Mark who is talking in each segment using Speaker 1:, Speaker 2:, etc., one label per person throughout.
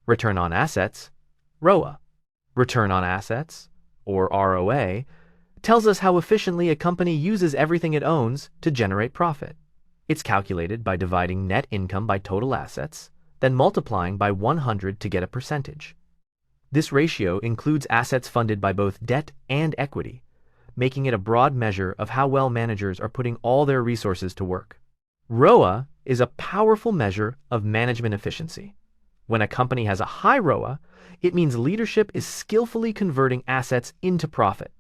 Speaker 1: Return on assets, ROA. Return on assets, or ROA, tells us how efficiently a company uses everything it owns to generate profit. It's calculated by dividing net income by total assets, then multiplying by 100 to get a percentage. This ratio includes assets funded by both debt and equity, making it a broad measure of how well managers are putting all their resources to work. ROA is a powerful measure of management efficiency. When a company has a high ROA, it means leadership is skillfully converting assets into profit.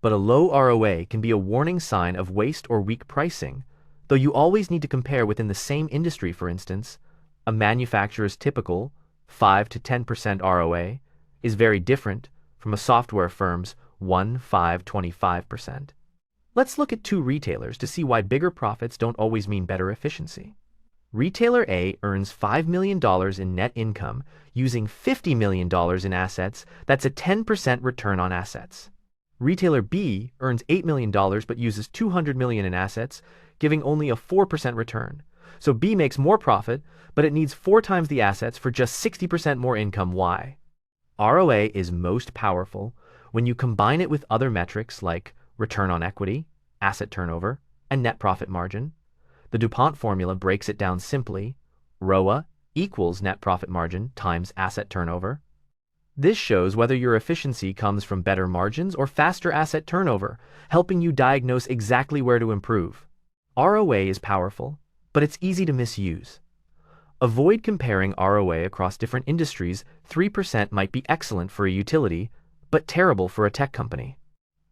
Speaker 1: But a low ROA can be a warning sign of waste or weak pricing, though you always need to compare within the same industry. For instance, a manufacturer's typical 5 to 10% ROA is very different from a software firm's 1-5-25%. Let's look at two retailers to see why bigger profits don't always mean better efficiency. Retailer A earns $5 million in net income using $50 million in assets. That's a 10% return on assets. Retailer B earns $8 million but uses $200 million in assets, giving only a 4% return. So B makes more profit, but it needs 4 times the assets for just 60% more income. Why? ROA is most powerful when you combine it with other metrics like return on equity, asset turnover, and net profit margin. The DuPont formula breaks it down simply: ROA equals net profit margin times asset turnover. This shows whether your efficiency comes from better margins or faster asset turnover, helping you diagnose exactly where to improve. ROA is powerful, but it's easy to misuse. Avoid comparing ROA across different industries. 3% might be excellent for a utility, but terrible for a tech company.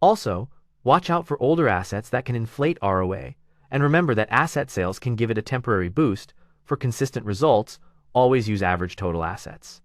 Speaker 1: Also, watch out for older assets that can inflate ROA, and remember that asset sales can give it a temporary boost. For consistent results, always use average total assets.